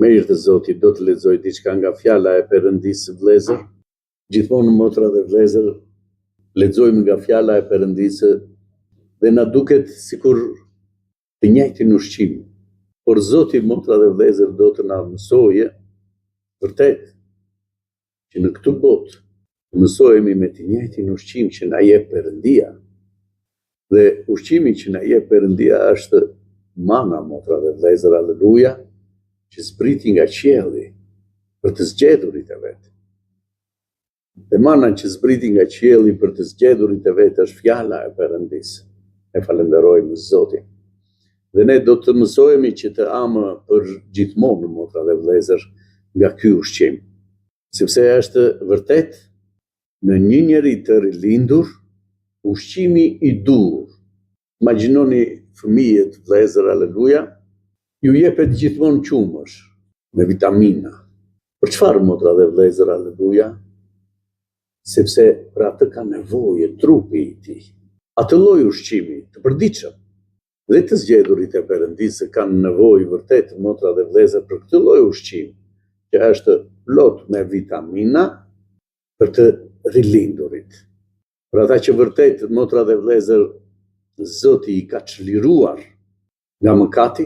Me irë të Zotit, do të lexoj diçka nga fjala e Perëndisë, vëllezër. Gjithmonë motra dhe vëllezër, lexojmë nga fjala e Perëndisë dhe na duket sikur të njëjtin ushqim. Por Zoti, motra dhe vëllezër, do të na mësojë vërtet që në këtë botë mësohemi me të njëjtin ushqim që na jep Perëndia. Dhe ushqimi që na jep Perëndia është mana, motra dhe vëllezër, aleluja, që zbriti nga qielli për të zgjedhurit e vet. Dhe mana që zbriti nga qielli për të zgjedhurit e vet është fjala e Perëndisë. Ne falenderojmë Zotin. Dhe ne do të mësohemi që të amë për gjithmonë, motra dhe vëllezër, nga ky ushqim. Sepse është vërtet në një njeri të rilindur, ushqimi i dur. Imagjinoni fëmijët, vëllezër, aleluja, ju jepet gjithmonë qumësh me vitamina. Për çfarë, motra dhe vëllezër, aleluja? Sepse për atë ka nevojë trupi i tij. Atë lloj ushqimi të përditshëm. Dhe të zgjedhurit e Perëndisë kanë nevojë vërtet, motra dhe vëllezër, për këtë lloj ushqimi, që është plot me vitamina për të rilindurit. Për ata që vërtet, motra dhe vëllezër, Zoti i ka çliruar nga mëkati,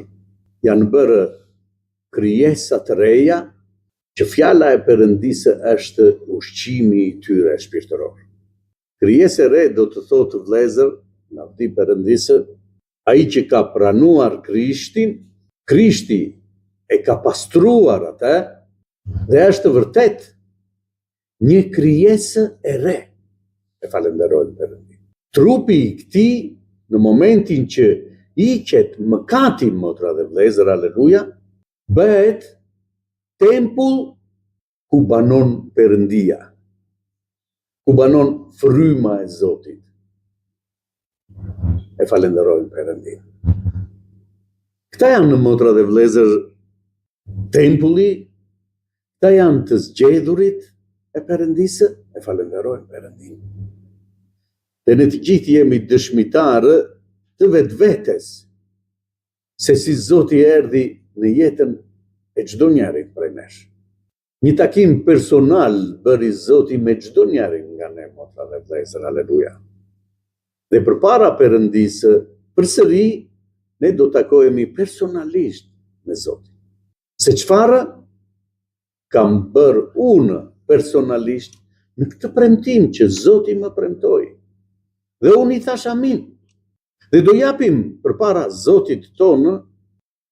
janë bërë krijesa të reja, që fjala e Perëndisë është ushqimi i tyre shpirtëror. Krijesë e re do të thotë, vëllezër, nga vdi Perëndisë, ai që ka pranuar Krishtin, Krishti e ka pastruar atë, dhe është vërtet një krijesë e re. E falenderojmë Perëndin. Trupi i këtij, në momentin që iqet mëkati, motra dhe vëllezër, aleluja, bëhet tempull ku banon Perëndia, ku banon fryma e Zotit. E falenderojmë Perëndin. Këta janë, motra dhe vëllezër, tempulli, këta janë të zgjedhurit e Perëndisë, e falenderojmë Perëndin. Dhe ne të gjithë jemi dëshmitarë të vetvetes, se si Zoti erdhi në jetën e çdo njerit prej nesh. Një takim personal bëri Zoti me çdo njerin nga ne, motra dhe vëllezër, aleluja. Dhe përpara Perëndisë, përsëri ne do takohemi personalisht me Zotin. Se çfarë kam bërë unë personalisht në këtë premtim që Zoti më premtoi. Dhe unë i thash amin. Dhe do japim përpara Zotit tonë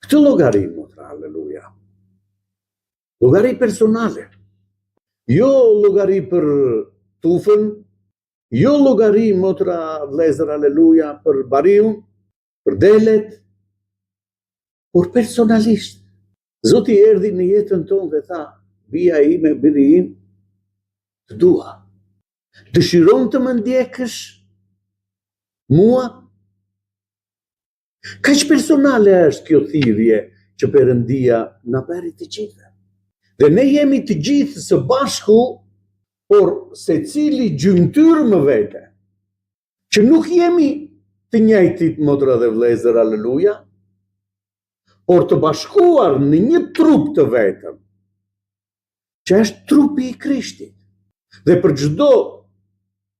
këtë llogari, motra, aleluja. Llogari personale. Jo llogari për tufën, jo llogari, motra, vëllezër, aleluja, për bariun, për delet, por personalisht. Zoti erdhi në jetën tonë dhe tha, bia ime, biri im, të dua. Dëshiron të më ndjekësh mua? Kaq personale është kjo thirrje që Perëndia na bëri të gjithë. Dhe ne jemi të gjithë së bashku, por secili gjymtyr më vete, që nuk jemi të njëjtit, motra dhe vëllezër, aleluja, por të bashkuar në një trup të vetëm, që është trupi i Krishtit. Dhe për çdo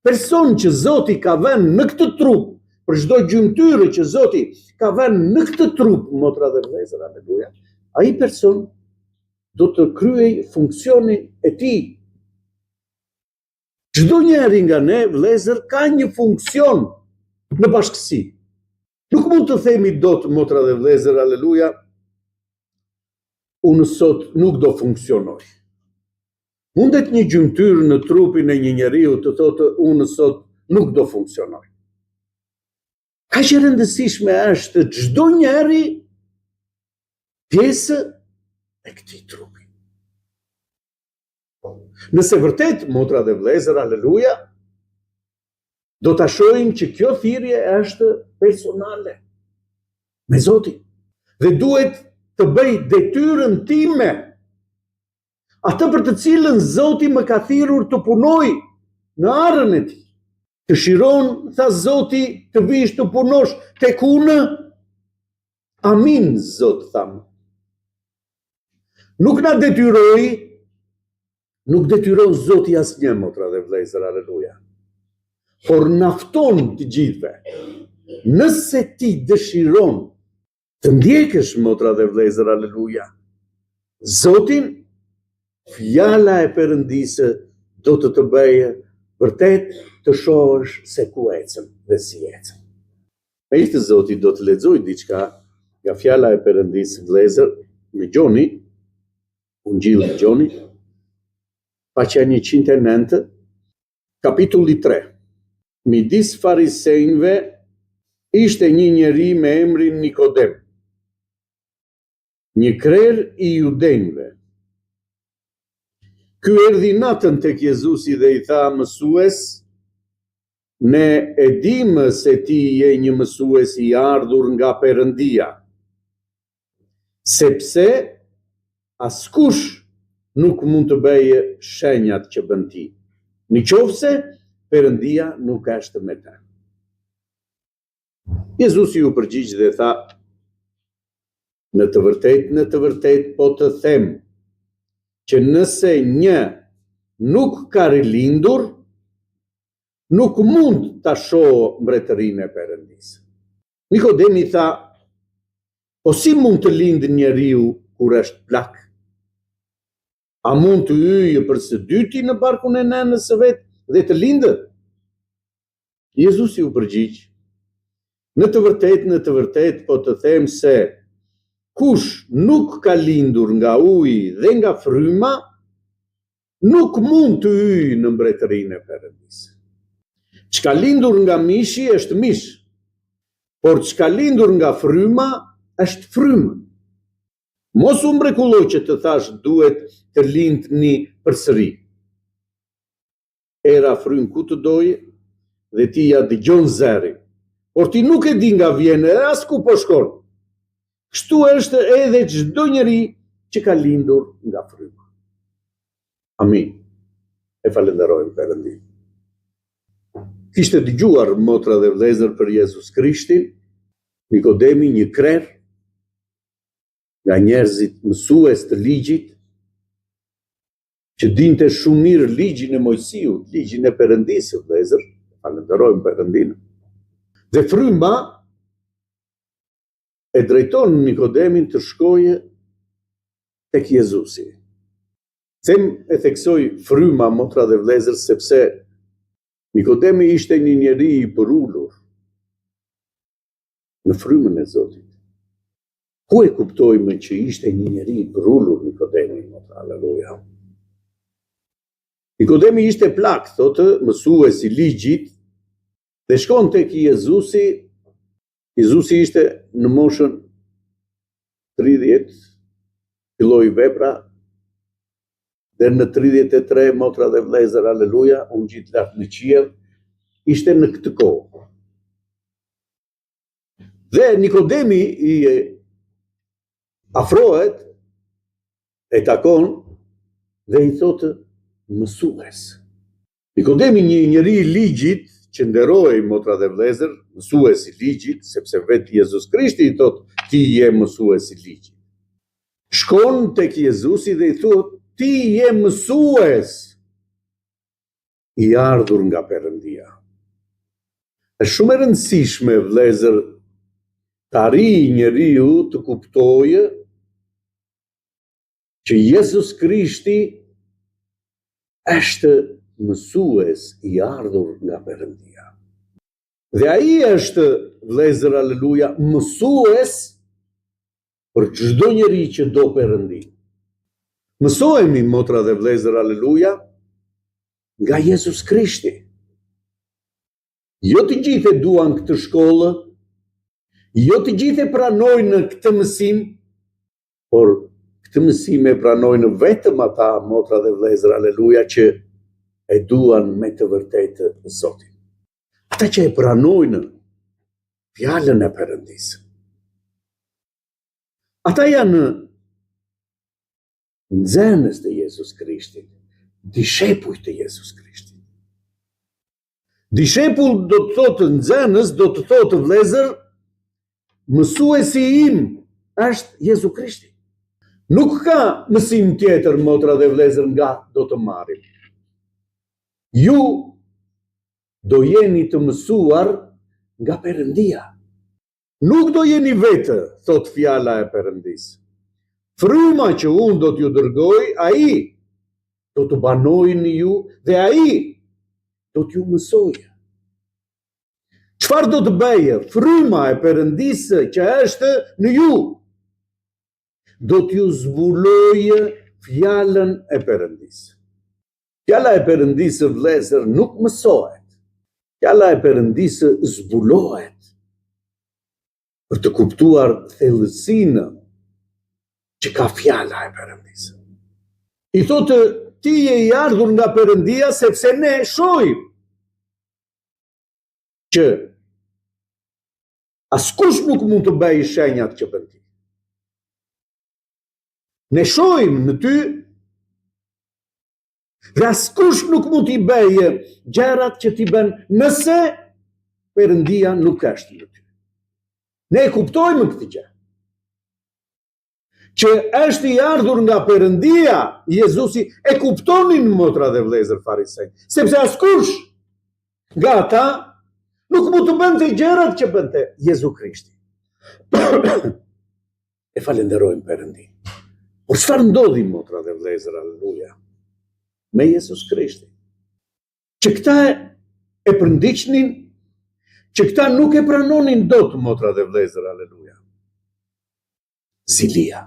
person që Zoti ka vënë në këtë trup, për çdo gjymtyrë që Zoti ka vënë në këtë trup, motra dhe vëllezër, aleluja, ai person do të kryej funksionin e tij. Çdo njeri nga ne, vëllezër, ka një funksion në bashkësi. Nuk mund të themi dot, motra dhe vëllezër, aleluja, unë sot nuk do funksionoj. Mundet një gjymtyrë në trupin e një njeriu të thotë unë sot nuk do funksionoj. Kaq e rëndësishme është çdo njeri pjesë e këtij trupi. Nëse vërtet, motra dhe vëllezër, aleluja, do ta shohim që kjo thirrje është personale me Zotin. Dhe duhet të bëj detyrën time, atë për të cilën Zoti më ka thirrur të punoj në arën e tij. Dëshiron, tha Zoti, të vish të punosh tek unë? Amin, Zot, tham. Nuk detyron Zoti asnjë, motra dhe vëllezër, aleluja. Por nafton të gjithve. Nëse ti dëshiron të ndjekësh, motra dhe vëllezër, aleluja, Zotin, fjala e Perëndisë do të bëjë vërtet të shohësh se ku ecën dhe si ecën. Me ishte Zoti do të lexoj diçka nga fjala e Perëndisë, vëllezër, në Gjoni, Ungjilli i Gjonit, faqja 109, kapitulli 3. Midis farisejve ishte një njeri me emrin Nikodem, një krer i judenjve. Ky erdhi natën tek Jezusi dhe i tha: Mësues, ne e dimë se ti je një mësues i ardhur nga Perëndia, sepse askush nuk mund të bëjë shenjat që bën ti, nëse Perëndia nuk është me të. Jezusi u përgjigj dhe tha: në të vërtet po të them që nëse një nuk ka rilindur, nuk mund ta shohë mbretërinë e Perëndisë. Nikodemi tha: po si mund të lindë njeriu kur është plak? A mund të hyjë për së dyti në barkun e nënës së vet dhe të lindë? Jezusi u përgjigj: në të vërtet po të them se kush nuk ka lindur nga uji dhe nga fryma, nuk mund të hyjë në mbretërinë e Perëndisë. Çka lindur nga mishi është mish, por çka lindur nga fryma është frymë. Mos u mrekulloj që të thash duhet të lindni përsëri. Era frym ku të dojë dhe ti ja dëgjon zërin, por ti nuk e di nga vjen e as ku po shkon. Kështu është edhe çdo njeri që ka lindur nga fryma. Amin. E falenderojmë Perëndin. Kishte dëgjuar, motra dhe vëllezër, për Jezus Krishtin, Nikodemi, një krer nga njerëzit mësues të ligjit, që dinte shumë mirë ligjin e Mojsiut, ligjin e Perëndisë, vëllezër, falenderojmë Perëndin. Dhe fryma e drejton Nikodemin të shkojë tek Jezusi. E theksoj fryma, motra dhe vëllezër, sepse Nikodemi ishte një njeri i përulur në frymën e Zotit. Ku e kuptojmë që ishte një njeri i përulur Nikodemi, motra, aleluja. Nikodemi ishte plak, thotë, mësues i ligjit, dhe shkon tek Jezusi. Jezusi ishte në moshën 30, filloi vepra, dhe në 33, motra dhe vëllezër, aleluja, u ngjit lart në qiell, ishte në këtë kohë. Dhe Nikodemi i afrohet, e takon dhe i thotë mësues. Nikodemi, një njeri i ligjit, që nderoi, motra dhe vëllezër, mësues i ligjit, sepse vetë Jezus Krishti i thotë ti je mësues i ligjit. Shkon tek Jezusi dhe i thotë ti je mësues i ardhur nga Perëndia. Është shumë e rëndësishme, vëllezër, të arrijë njeriu të kuptojë që Jezus Krishti është mësues i ardhur nga Perëndia. Dhe ai është, vëllezër, aleluja, mësues për çdo njeri që do Perëndin. Mësohemi, motra dhe vëllezër, aleluja, nga Jezus Krishti. Jo të gjithë e duan këtë shkollë, jo të gjithë e pranojnë këtë mësim, por këtë mësim e pranojnë vetëm ata, motra dhe vëllezër, aleluja, që e duan me të vërtetë Zotin. Ata që e pranojnë fjalën e Perëndisë. Ata janë nxënës të Jezus Krishtit, dishepull të Jezus Krishtit. Dishepull do të thotë nxënës, do të thotë, vëllezër, mësuesi im është Jezu Krishti. Nuk ka mësim tjetër, motra dhe vlezër, nga do të marrim. Ju do jeni të mësuar nga Perëndia. Nuk do jeni vetë, thot fjala e Perëndisë. Fryma që unë do t'ju dërgoj, ai do të banojë në ju dhe ai do t'ju mësojë. Çfarë do të bëjë fryma e Perëndisë që është në ju? Do t'ju zbulojë fjalën e Perëndisë. Fjala e Perëndisë, vëllezër, nuk mësohet. Fjala e Perëndisë zbulohet për të kuptuar thellësinë që ka fjala e Perëndisë. I thotë, ti je i ardhur nga Perëndia sepse ne shohim që askush nuk mund të bëjë shenjat që bën ti. Ne shohim në ty dhe askush nuk mund t'i bëjë gjërat që ti bën nëse Perëndia nuk është në ty. Ne e kuptojmë këtë gjë. Që është i ardhur nga Perëndia, Jezusi, e kuptonin motra dhe vëllezër farisej, sepse askush nga ata nuk mund të bënte gjërat që bënte Jezu Krishti. E falenderojmë Perëndin. Por çfarë ndodhi, motra dhe vëllezër, aleluja, me Jezus Krishtin? Që këta e përndiqnin, që këta nuk e pranonin dot, motra dhe vëllezër, aleluja. Zilia.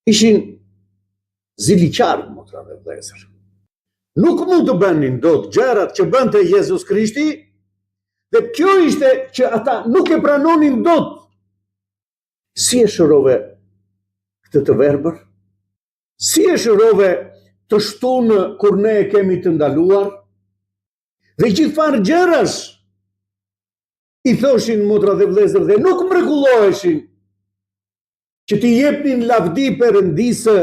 Ishin ziliqarë, motra dhe vëllezër. Nuk mund të bënin dot gjërat që bënte Jezus Krishti, dhe kjo ishte që ata nuk e pranonin dot. Si e shërove këtë të verbër? Si e shërove të shtunë kur ne e kemi të ndaluar? Dhe gjithfar gjërash i thoshin, motra dhe vëllezër, dhe nuk mrekulloheshin që t'i jepnin lavdi Perëndisë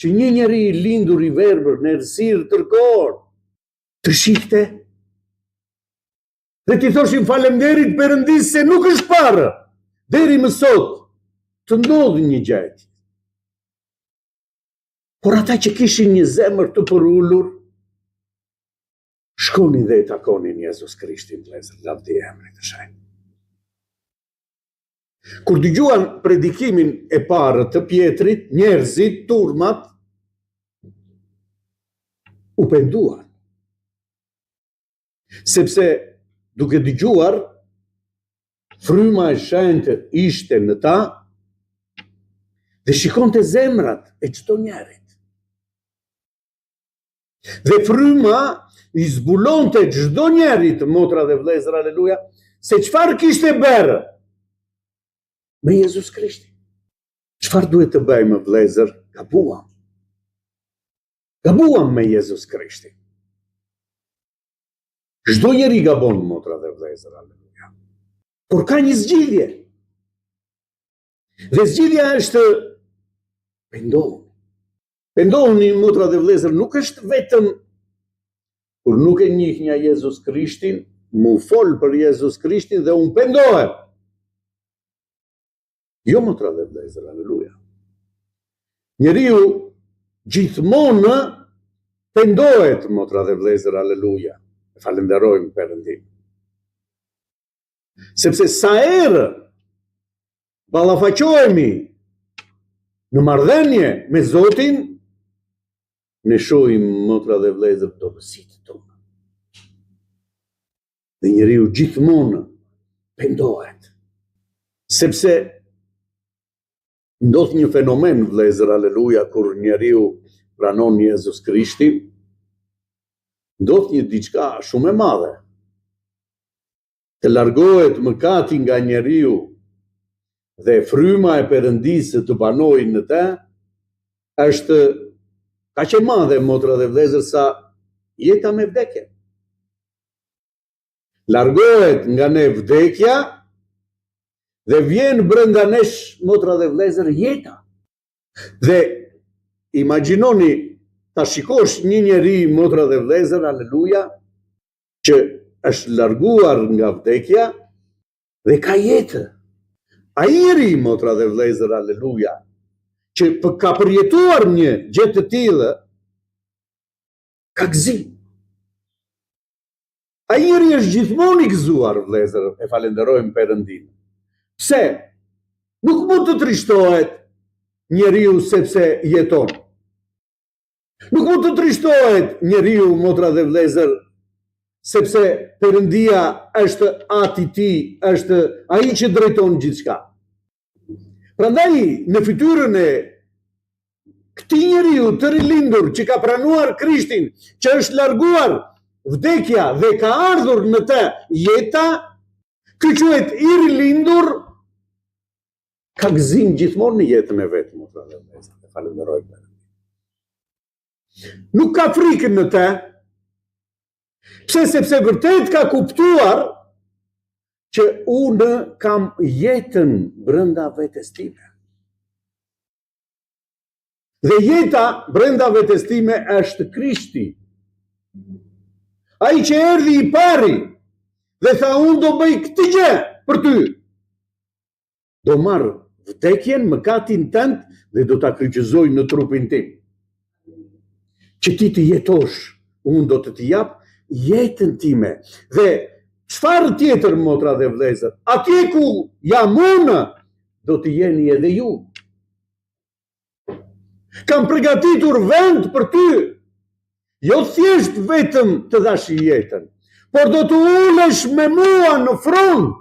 që një njeri i lindur i verbër në errësirë tërkohor të shihte dhe t'i thoshin falemnderit Perëndisë se nuk është parë deri më sot të ndodhë një gjë. Por ata që kishin një zemër të përullur, shkonin dhe i takonin Jezus Krishtin, vëllezër, lavdi emrit të shenjtë. Kur dëgjuan predikimin e parë të Pjetrit, njerëzit, turmat, u penduan. Sepse duke dëgjuar, fryma e shenjtë ishte në ta dhe shikonte zemrat e çdo njerit. Dhe fryma i zbulonte çdo njerit, motra dhe vëllezër, aleluja, se çfarë kishte bërë me Jezus Krishti. Çfarë duhet të bëjmë, vëllezër? Gabuam. Gabuam me Jezus Krishti. Çdo njeri gabon, motra dhe vëllezër, aleluja. Por ka një zgjidhje. Dhe zgjidhja është pendohuni. Pendohuni, motra dhe vëllezër, nuk është vetëm kur nuk e njeh nga Jezus Krishtin, mu fol për Jezus Krishtin dhe unë pendohem. Jo, motra dhe vëllezër, aleluja. Njeriu gjithmonë pendohet, motra dhe vëllezër, aleluja. Falenderojmë Perëndin. Sepse sa herë ballafaqohemi në marrëdhënie me Zotin, ne shohim, motra dhe vëllezër, dobësitë tona. Dhe njeriu gjithmonë pendohet. Sepse ndodh një fenomen, vëllezër, aleluja, kur njeriu pranon Jezus Krishtin, ndodh një diçka shumë e madhe. Të largohet mëkati nga njeriu dhe fryma e Perëndisë të banojë në të, është kaq e madhe, motra dhe vëllezër, sa jeta me vdekje. Largohet nga ne vdekja dhe vjen brenda nesh, motra dhe vëllezër, jeta. Dhe imagjinoni ta shikosh një njeri, motra dhe vëllezër, aleluja, që është larguar nga vdekja dhe ka jetë. Ai njeri, motra dhe vëllezër, aleluja, që ka përjetuar një gjë të tillë, ka gëzim. Ai njeri është gjithmonë i gëzuar, vëllezër, e falenderojmë Perëndin. Pse? Nuk mund të trishtohet njeriu sepse jeton. Nuk mund të trishtohet njeriu, motra dhe vëllezër, sepse Perëndia është ati i tij, është ai që drejton gjithçka. Prandaj, në fytyrën e këtij njeriu të rilindur që ka pranuar Krishtin, që është larguar vdekja dhe ka ardhur në të jeta, ky quhet i rilindur, ka gëzim gjithmonë në jetën e vet, motra dhe vëllezër. Falenderojmë. Nuk ka frikën në të. Pse? Sepse vërtet ka kuptuar që unë kam jetën brenda vetes time. Dhe jeta brenda vetes time është Krishti. Ai që erdhi i pari dhe tha unë do bëj këtë gjë për ty. Do marr vdekjen, mëkatin tënd dhe do ta kryqëzoj në trupin tim. Që ti të jetosh, unë do të jap jetën time. Dhe çfarë tjetër, motra dhe vëllezër? Atje ku jam unë, do të jeni edhe ju. Kam përgatitur vend për ty. Jo thjesht vetëm të dash jetën, por do të ulesh me mua në front.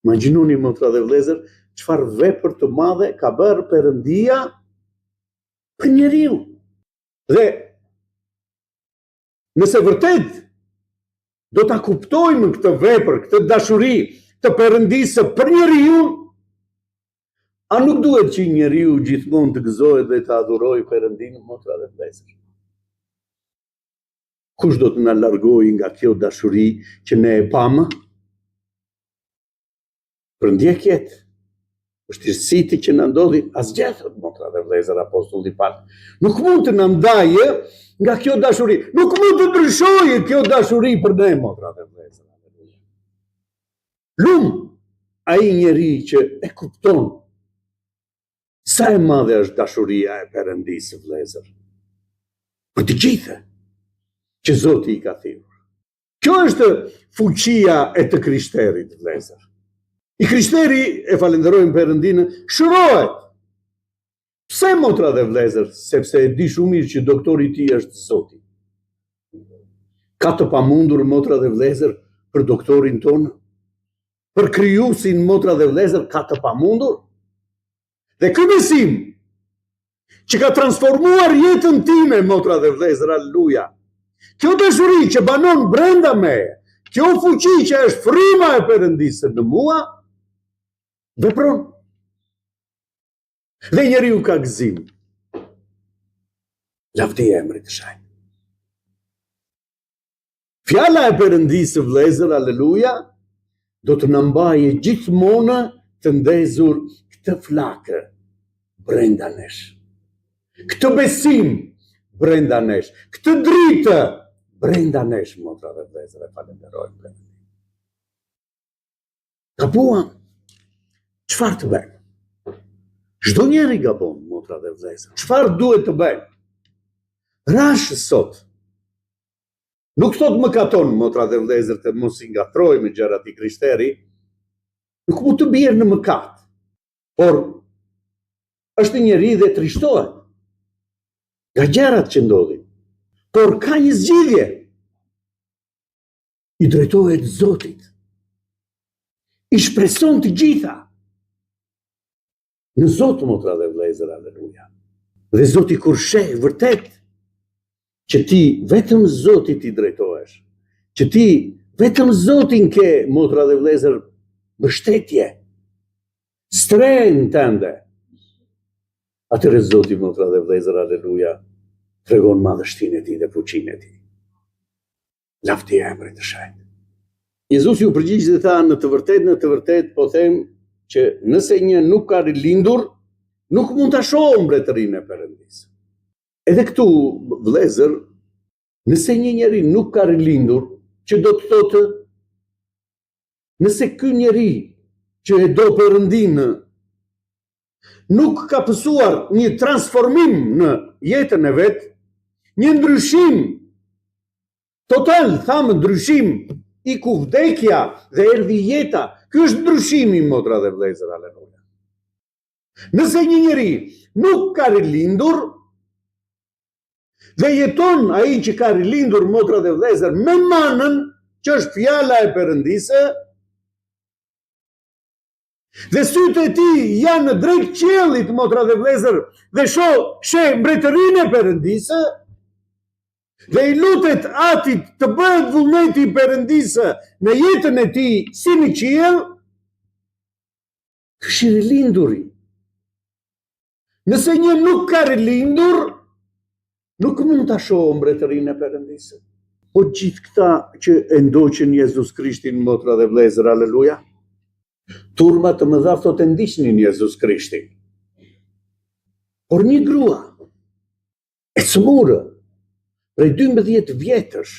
Imagjinoni, motra dhe vëllezër, çfarë vepër të madhe ka bërë Perëndia për njeriu. Dhe nëse vërtet do ta kuptojmë këtë vepër, këtë dashuri të Perëndisë për njeriu, a nuk duhet që njeriu gjithmonë të gëzohet dhe të adhurojë Perëndinë, motra dhe vëllezër? Kush do të na largojë nga kjo dashuri që ne e pamë? Për ndjekjet, vështirësitë që na ndodhin, asgjë, motra dhe vëllezër, apostulli Paul, nuk mund të na ndajë nga kjo dashuri. Nuk mund të ndryshojë kjo dashuri për ne, motra dhe vëllezër. Lum ai njeri që e kupton sa e madhe është dashuria e Perëndisë, vëllezër, për të gjithë që Zoti i ka thirrur. Kjo është fuqia e të krishterit, vëllezër. I krishteri, e falenderojmë Perëndinë, shërohet. Pse, motra dhe vëllezër? Sepse e di shumë mirë që doktori i tij është Zoti. Ka të pamundur, motra dhe vëllezër, për doktorin tonë? Për krijuesin, motra dhe vëllezër, ka të pamundur? Dhe ky besim që ka transformuar jetën time, motra dhe vëllezër, halleluja. Kjo dashuri që banon brenda meje, kjo fuqi që është fryma e Perëndisë në mua, vepron. Dhe njeriu ka gëzim. Lavdi emrit të Shenjtë. Fjala e Perëndisë, vëllezër, halleluja, do të na mbajë gjithmonë të ndezur këtë flakë brenda nesh. Këtë besim brenda nesh. Këtë dritë brenda nesh, motra dhe vëllezër, e falenderojmë. Gabuam. Çfarë të bëjmë? Çdo njeri gabon, motra dhe vëllezër. Çfarë duhet të bëjmë? Rash sot. Nuk thot mëkaton, motra dhe vëllezër, të mos i ngatrojmë me gjërat i krishteri. Nuk mund të bjerë në mëkat. Por është njeri dhe trishtohet nga gjërat që ndodhin. Por ka një zgjidhje. I drejtohet Zotit. I shpreson të gjitha në Zot, motra dhe vëllezër, halleluja. Dhe Zoti kur sheh vërtet që ti vetëm Zotit i drejtohesh, që ti vetëm Zotin ke, motra dhe vëllezër, mbështetje, stren tënde, atëherë Zoti, motra dhe vëllezër, halleluja, tregon madhështinë e tij dhe fuqinë e tij. Lavdi emrit të Shenjtë. Jezusi u përgjigj dhe tha, në të vërtetë po them që nëse një nuk ka rilindur, nuk mund ta shohë mbretërinë e Perëndisë. Edhe këtu, vëllezër, nëse një njeri nuk ka rilindur, që do të thotë, nëse ky njeri që e do Perëndinë nuk ka pësuar një transformim në jetën e vetë, një ndryshim total, thamë ndryshim i ku vdekja dhe erdhi jeta. Ky është ndryshimi, motra dhe vëllezër, aleluja. Nëse një njeri nuk ka rilindur dhe jeton ai që ka rilindur, motra dhe vëllezër, me manën që është fjala e Perëndisë, dhe sytë e tij janë në drejt qiellit, motra dhe vëllezër, dhe sheh mbretërinë e Perëndisë, dhe i lutet Atit të bëhet vullneti i Perëndisë në jetën e tij si në qiell, ky është i rilinduri. Nëse një nuk ka rilindur, nuk mund ta shohë mbretërinë e Perëndisë. Po gjithë këta që e ndoqën Jezus Krishtin, motra dhe vëllezër, aleluja, turma të mëdha thotë ndiqnin Jezus Krishtin. Por një grua e cmurë prej 12 vjetësh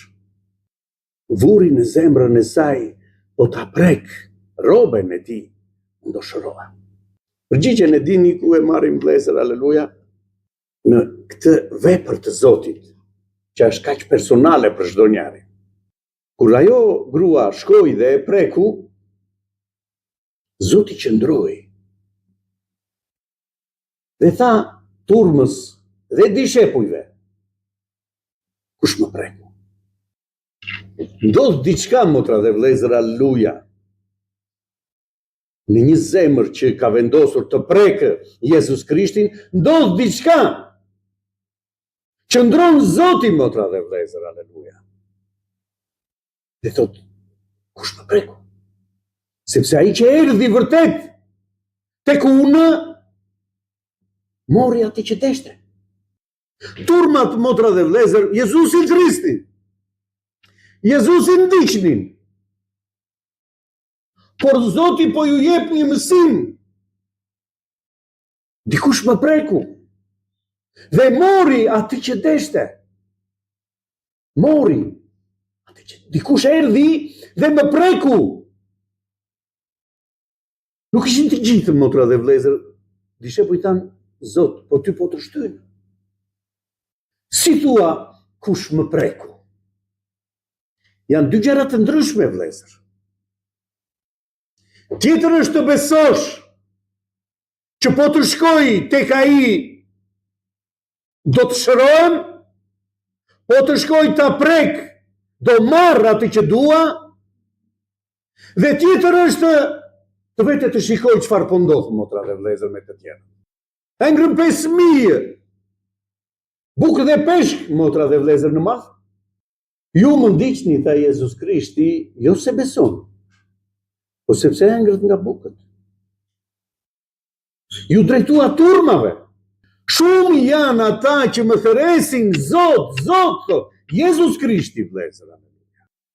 vuri në zemrën e saj po ta prek rroben e tij, ndoshëroa. Përgjigjen e dini ku e marrim, vëllezër, aleluja, në këtë vepër të Zotit, që është kaq personale për çdo njeri. Kur ajo grua shkoi dhe e preku, Zoti qëndroi dhe tha turmës dhe dishepujve, kush më preku? Ndodh diçka, motra dhe vëllezër, aleluja, në një zemër që ka vendosur të prekë Jezus Krishtin, ndodh diçka. Qëndron Zoti, motra dhe vëllezër, aleluja. Dhe thot, kush më preku? Sepse ai që erdhi vërtet tek unë, mori atë që deshte. Turmat, motra dhe vëllezër, Jezusin thrisnin, Jezusin ndiqnin, por Zoti po ju jep një mësim. Dikush më preku dhe mori atë që deshte. Mori atë që dikush erdhi dhe më preku. Nuk ishin të gjithë, motra dhe vëllezër, dishepujt thanë, Zot, po ty po të shtynë. Si thua, kush më preku? Janë dy gjëra të ndryshme, vëllezër. Tjetër është të besosh që po të shkoj tek ai do të shërohem, po të shkoj ta prek, do marr atë që dua, dhe tjetër është të vete të shikoj çfarë po ndodh, motra dhe vëllezër, me të tjerë. Ngrën 5.000 bukë dhe peshk, motra dhe vëllezër, në mas. Ju më ndiqni, tha Jezus Krishti, jo se beson, po sepse ngrët nga bukët. Ju drejtua turmave. Shumë janë ata që më thëresin Zot, Zot, Jezus Krishti, vëllezër.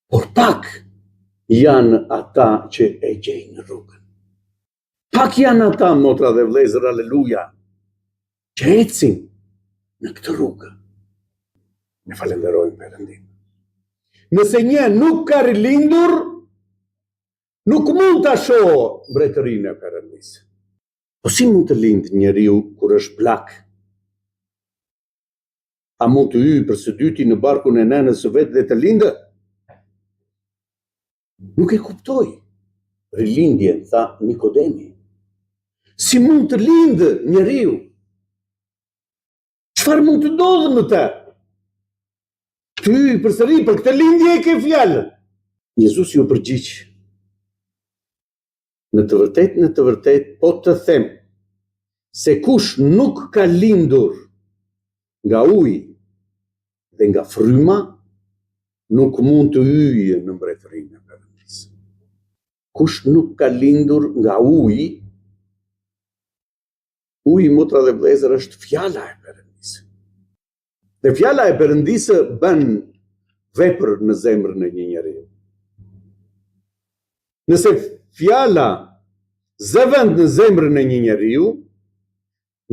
Por pak janë ata që e gjejnë rrugën. Pak janë ata, motra dhe vëllezër, aleluja, që ecin në këtë rrugë. Ne falenderojmë Perëndin. Nëse një nuk ka rilindur, nuk mund ta shohë mbretërinë e Perëndisë. Po si mund të lindë njeriu kur është plak? A mund të hyjë për së dyti në barkun e nënës së vet dhe të lindë? Nuk e kuptoi rilindjen, tha Nikodemi. Si mund të lindë njeriu? Çfarë mund të ndodhë në të? Të hyjë përsëri për këtë lindje e ke fjalën. Jezus ju përgjigj. Në të vërtet, po të them, se kush nuk ka lindur nga uji dhe nga fryma, nuk mund të hyjë në mbretërinë e Perëndisë. Kush nuk ka lindur nga uji, motra dhe vëllezër, është fjala e Perëndisë. Dhe fjala e Perëndisë bën vepër në zemrën e një njeriu. Nëse fjala zë vend në zemrën e një njeriu,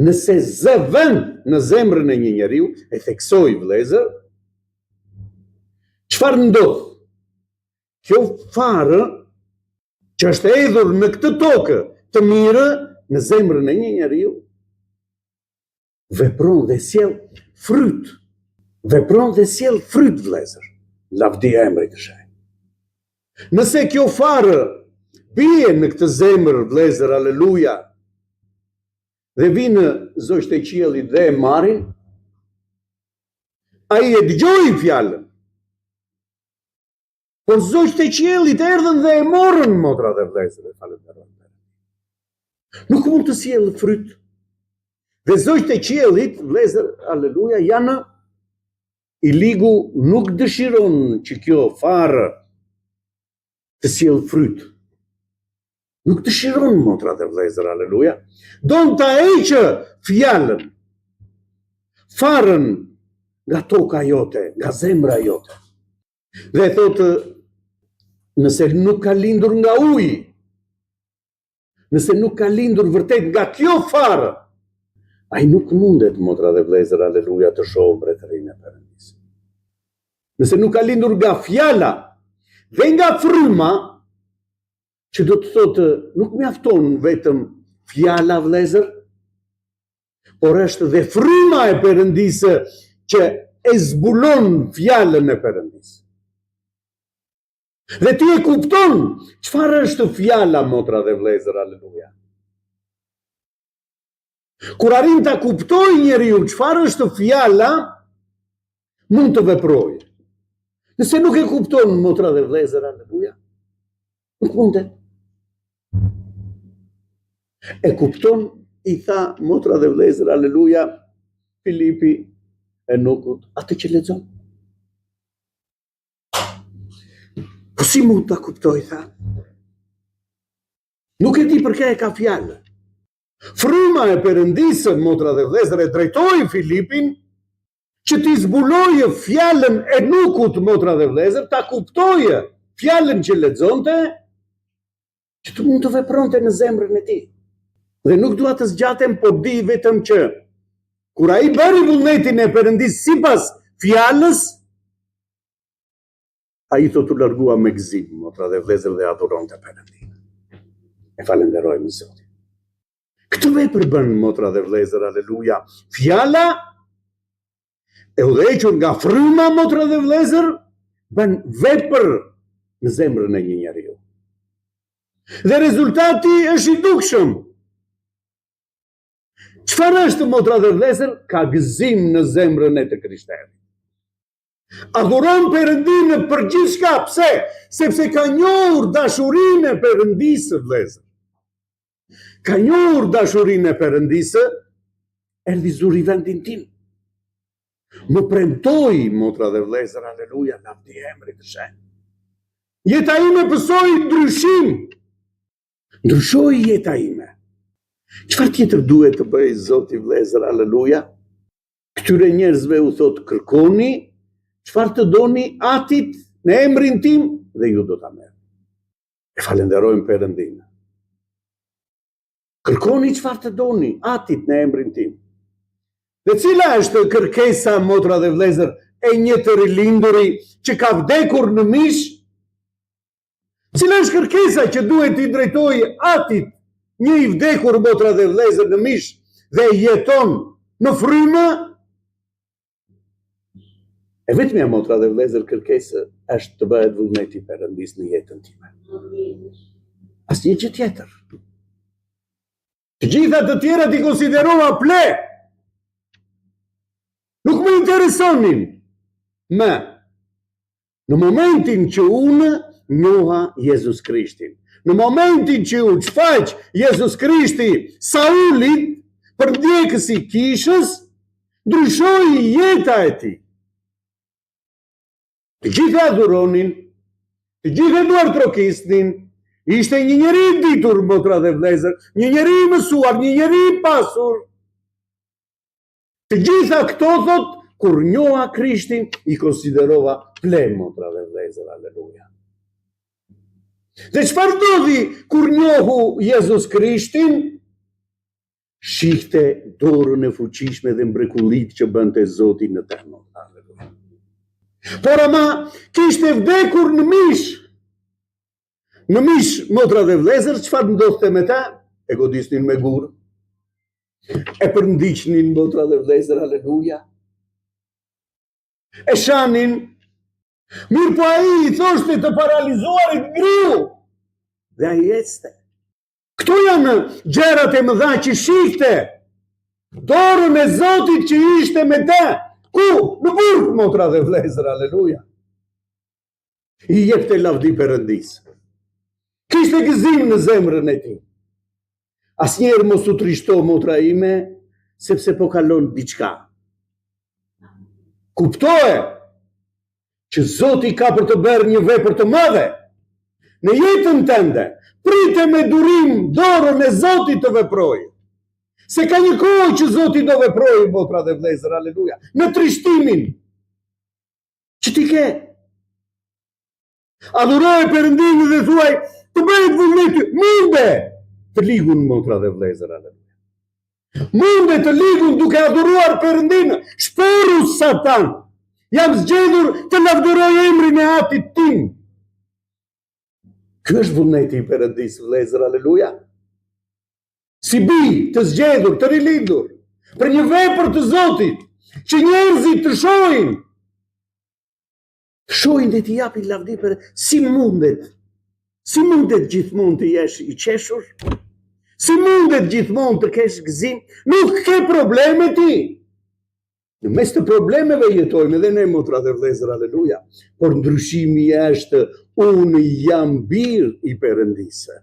nëse zë vend në zemrën e një njeriu, e theksoj, vëllezër, çfarë ndodh? Kjo farë që është hedhur në këtë tokë të mirë, në zemrën e një njeriu, vepron dhe sjell fryt. Vepron dhe sjell fryt, vëllezër. Lavdia e emrit të Shenjtë. Nëse kjo farë bie në këtë zemër, vëllezër, aleluja, dhe vinë zogjtë e qiellit dhe e marrin, ai e dëgjoi fjalën. Por zogjtë e qiellit erdhën dhe e morën, motra dhe vëllezër, e falenderojmë. Nuk mund të sjellë fryt. Dhe zogjtë e qiellit, vëllezër, aleluja, janë i ligu nuk dëshiron që kjo farë të sjellë fryt. Nuk dëshiron, motra dhe vëllezër, aleluja. Don ta heqë fjalën, farën nga toka jote, nga zemra jote. Dhe thotë, nëse nuk ka lindur nga uji, nëse nuk ka lindur vërtet nga kjo farë, ai nuk mundet, motra dhe vëllezër, aleluja, të shohë mbretërinë e Perëndisë. Nëse nuk ka lindur nga fjala dhe nga fryma, që do të thotë, nuk mjafton vetëm fjala, vëllezër, por është dhe fryma e Perëndisë që e zbulon fjalën e Perëndisë. Dhe ti e kupton çfarë është fjala, motra dhe vëllezër, aleluja. Kur arrin ta kuptoj njeriu çfarë është fjala, mund të veprojë. Nëse nuk e kupton, motra dhe vëllezër, aleluja, nuk mundet. E kupton, i tha, motra dhe vëllezër, aleluja, Filipi Enokut, atë që lexon. Po si mund ta kuptoj, tha? Nuk e di përka e ka fjalë. Fryma e Perëndisë, motra dhe vëllezër, e drejtoi Filipin që t'i zbulojë fjalën e Enokut, motra dhe vëllezër, ta kuptojë fjalën që lexonte, që të mund të vepronte në zemrën e tij. Dhe nuk dua të zgjatem, po di vetëm që kur ai bëri vullnetin e Perëndisë sipas fjalës, ai thotë u largua me gëzim, motra dhe vëllezër, dhe adhuronte Perëndin. E falenderojmë Zotin. Këtë vepër bën, motra dhe vëllezër, aleluja, fjala e udhëhequr nga fryma, motra dhe vëllezër, bën vepër në zemrën e një njeriu. Dhe rezultati është i dukshëm. Çfarë është, motra dhe vëllezër? Ka gëzim në zemrën e të krishterët. Adhuron Perëndinë për gjithçka. Pse? Sepse ka njohur dashurinë e Perëndisë, vëllezër. Ka njohur dashurinë e Perëndisë, erdhi zuri vendin tim. Më premtoi, motra dhe vëllezër, aleluja, lavdi e emrit të Shenjtë. Jeta ime pësoi ndryshim. Ndryshoi jeta ime. Çfarë tjetër duhet të bëj, Zoti, vëllezër, aleluja? Këtyre njerëzve u thot, kërkoni çfarë të doni atit në emrin tim dhe ju do ta merrni. E falenderojmë Perëndinë. Kërkoni çfarë të doni atit në emrin tim. Dhe cila është kërkesa, motra dhe vëllezër, e një të rilinduri që ka vdekur në mish? Cila është kërkesa që duhet t'i drejtojë atit një i vdekur, motra dhe vëllezër, në mish dhe jeton në frymë? E vetmja, motra dhe vëllezër, kërkesa është të bëhet vullneti i Perëndisë në jetën time. Asnjë gjë tjetër. Të gjitha të tjerat i konsiderova ple. Nuk më interesonin. Me, në momentin që unë njoha Jezus Krishtin, në momentin që u shfaq Jezus Krishti Saulit për ndjekës i kishës, ndryshoi jeta e tij. Të gjithë adhuronin, të gjithë duartrokisnin, ishte një njeri i ditur, motra dhe vëllezër, një njeri i mësuar, një njeri i pasur. Të gjitha këto, thot, kur njoha Krishtin, i konsiderova ple, motra dhe vëllezër, aleluja. Dhe çfarë ndodhi kur njohu Jezus Krishtin? Shihte dorën e fuqishme dhe mrekullit që bënte Zoti në të. Aleluja. Por ama kishte vdekur në mish. Në mish, motra dhe vëllezër, çfarë ndodhte me ta? e godisnin me gurë, e përndiqnin motra dhe vlezër, aleluja, e shanin, mirë po ai i thoshte të paralizuarit ngriu, dhe ai ecte. Këto janë gjërat e mëdha që shihte, dorën e Zotit që ishte me te, ku? Në burg, motra dhe vlezër, aleluja. I jepte lavdi Perëndisë. Kishte gëzim në zemrën e tij. Asnjëherë mos u trishto motra ime, sepse po kalon diçka. Kuptoje që Zoti ka për të bërë një vepër të madhe në jetën tënde. Prite me durim dorën e Zotit të veprojë. Se ka një kohë që Zoti do veprojë, motra dhe vlezër, aleluja, në trishtimin që ti ke. Adhuroj Perëndimin dhe thuaj, të bëhet vullneti, munde të ligun, motra dhe vlezër, aleluja. Munde të ligun duke adhuruar Perëndimin, shporu Satan. Jam zgjedhur të lavdëroj emrin e Atit tim. Ky është vullneti i Perëndisë, vlezër, aleluja. Si bi të zgjedhur, të rilindur, për një vepër të Zotit, që njerëzit të shohin. Shohin dhe t'i japin lavdi për si mundet gjithmonë të jesh i qeshur, si mundet gjithmonë të kesh gëzim, nuk ke probleme ti. Në mes të problemeve jetojmë edhe ne, motra dhe vlezër, aleluja, por ndryshimi është unë jam bir i Perëndisë.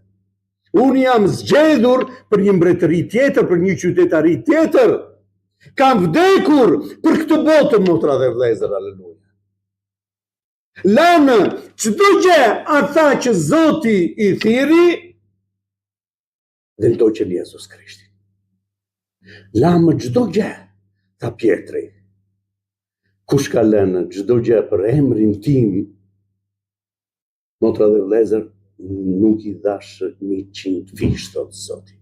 Unë jam zgjedhur për një mbretëri tjetër, për një qytetari tjetër. Kam vdekur për këtë botë, motra dhe vlezër, aleluja. Lanë çdo gjë ata që Zoti i thiri dhe ndoqën Jezus Krishtin. Lamë çdo gjë, tha Pjetri. Kush ka lënë çdo gjë për emrin tim, motra dhe vlezër, nuk i dhash 100 fish, thot Zoti.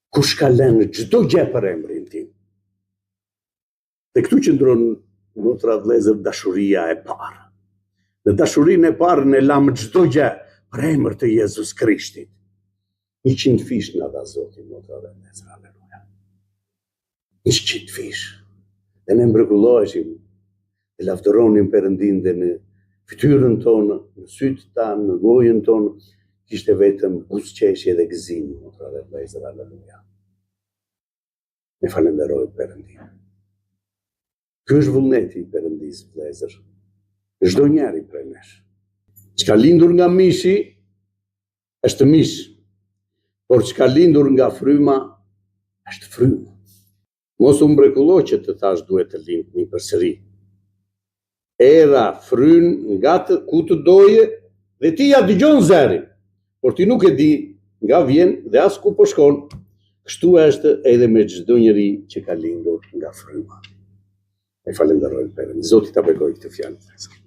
Kush ka lënë çdo gjë për emrin tim. Dhe këtu qëndron, motra dhe vlezër, dashuria e parë. Në dashurinë e parë ne lamë çdo gjë për emër të Jezus Krishtit. 100 fish na dha Zoti, motra dhe vlezër, aleluja. 100 fish. Dhe ne mrekulloheshim, e lavdëronim Perëndin dhe në fytyrën tonë, në sytë tanë, në gojën tonë, kishte vetëm buzëqeshje dhe gëzim, motra dhe vlezër, aleluja. Ne falenderojmë Perëndin. Ky është vullneti i Perëndisë, vlezër. Çdo njeri prej nesh. Çka lindur nga mishi, është mish. Por çka lindur nga fryma, është frymë. Mos u mrekullo që të thash duhet të lind një përsëri. Era fryn nga ku të doje dhe ti ja dëgjon zërin, por ti nuk e di nga vjen dhe as ku po shkon. Kështu është edhe me çdo njeri që ka lindur nga fryma. E falenderoj Perëndin. Zoti ta bekojë këtë fjalë.